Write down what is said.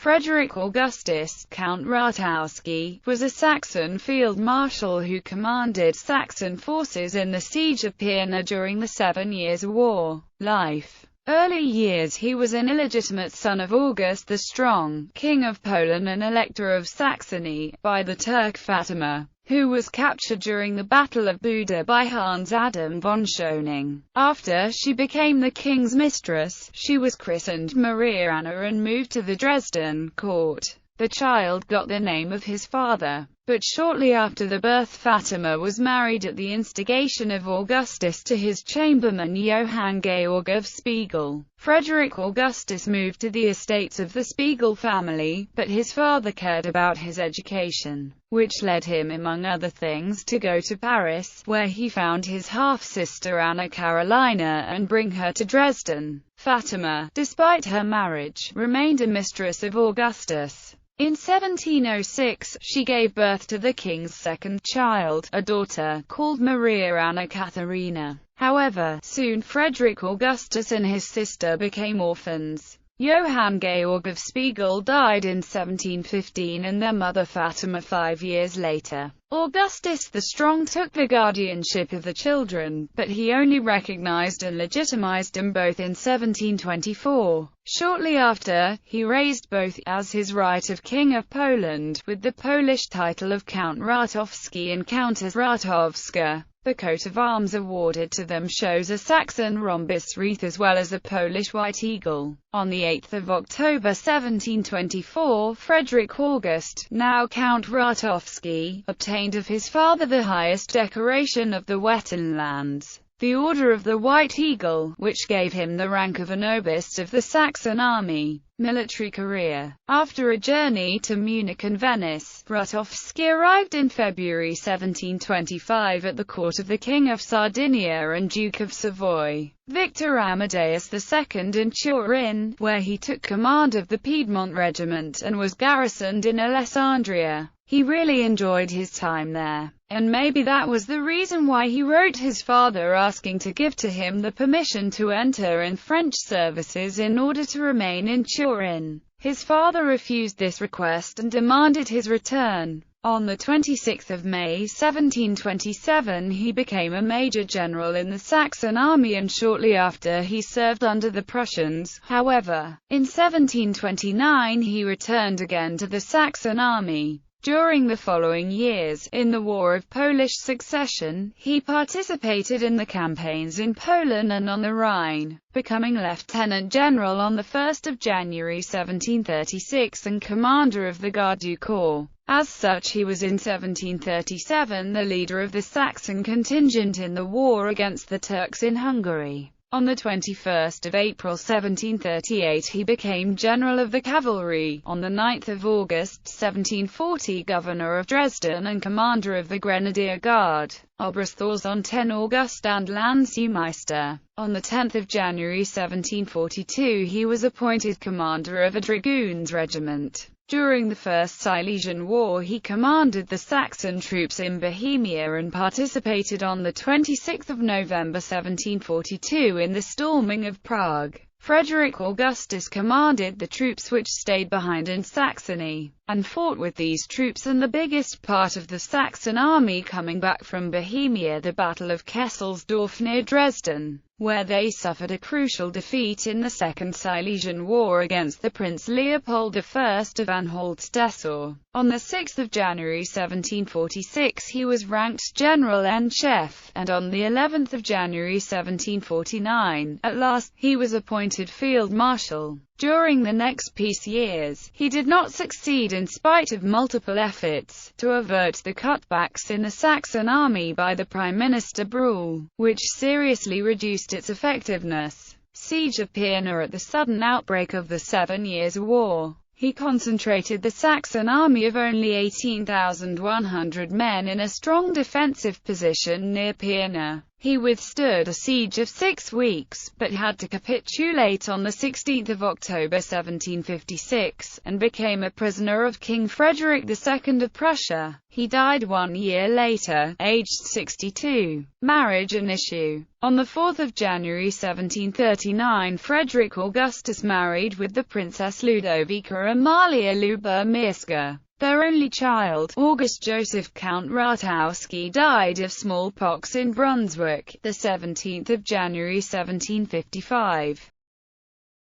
Frederick Augustus, Count Rutowsky, was a Saxon field marshal who commanded Saxon forces in the siege of Pirna during the 7 Years' War. Life. Early years. He was an illegitimate son of August the Strong, King of Poland and Elector of Saxony, by the Turk Fatima, who was captured during the Battle of Buda by Hans Adam von Schöning. After she became the king's mistress, she was christened Maria Anna and moved to the Dresden court. The child got the name of his father, but shortly after the birth Fatima was married at the instigation of Augustus to his chamberlain Johann Georg of Spiegel. Frederick Augustus moved to the estates of the Spiegel family, but his father cared about his education, which led him, among other things, to go to Paris, where he found his half-sister Anna Carolina and bring her to Dresden. Fatima, despite her marriage, remained a mistress of Augustus. In 1706, she gave birth to the king's second child, a daughter, called Maria Anna Katharina. However, soon Frederick Augustus and his sister became orphans. Johann Georg of Spiegel died in 1715 and their mother Fatima 5 years later. Augustus the Strong took the guardianship of the children, but he only recognized and legitimized them both in 1724. Shortly after, he raised both as his right of King of Poland, with the Polish title of Count Rutowsky and Countess Rutowska. The coat of arms awarded to them shows a Saxon rhombus wreath as well as a Polish white eagle. On 8 October 1724, Frederick August, now Count Rutowsky, obtained of his father the highest decoration of the Wettenlands, the Order of the White Eagle, which gave him the rank of an obist of the Saxon army. Military career. After a journey to Munich and Venice, Rutowsky arrived in February 1725 at the court of the King of Sardinia and Duke of Savoy, Victor Amadeus II in Turin, where he took command of the Piedmont Regiment and was garrisoned in Alessandria. He really enjoyed his time there, and maybe that was the reason why he wrote his father asking to give to him the permission to enter in French services in order to remain in Turin. His father refused this request and demanded his return. On 26 May 1727 he became a major general in the Saxon army and shortly after he served under the Prussians. However, in 1729 he returned again to the Saxon army. During the following years, in the War of Polish Succession, he participated in the campaigns in Poland and on the Rhine, becoming lieutenant general on 1 January 1736 and commander of the Garde du Corps. As such, he was in 1737 the leader of the Saxon contingent in the war against the Turks in Hungary. On 21 April 1738 he became General of the Cavalry, on 9 August 1740 Governor of Dresden and Commander of the Grenadier Guard, Oberstals on 10 August and Landesmeister. On 10 January 1742 he was appointed Commander of a Dragoons regiment. During the First Silesian War he commanded the Saxon troops in Bohemia and participated on 26 November 1742 in the storming of Prague. Frederick Augustus commanded the troops which stayed behind in Saxony, and fought with these troops and the biggest part of the Saxon army coming back from Bohemia, the Battle of Kesselsdorf near Dresden, where they suffered a crucial defeat in the Second Silesian War against the Prince Leopold I of Anhalt-Dessau. On 6 January 1746 he was ranked General-en-Chef, and on the 11th of January 1749, at last, he was appointed Field Marshal. During the next peace years, he did not succeed in spite of multiple efforts to avert the cutbacks in the Saxon army by the Prime Minister Bruhl, which seriously reduced its effectiveness. Siege of Pirna. At the sudden outbreak of the 7 Years' War, he concentrated the Saxon army of only 18,100 men in a strong defensive position near Pirna. He withstood a siege of 6 weeks, but had to capitulate on 16 October 1756, and became a prisoner of King Frederick II of Prussia. He died 1 year later, aged 62. Marriage and issue. On 4 January 1739, Frederick Augustus married with the Princess Ludovica Amalia Lubomirska. Their only child, August Joseph Count Rutowsky, died of smallpox in Brunswick, 17 January 1755.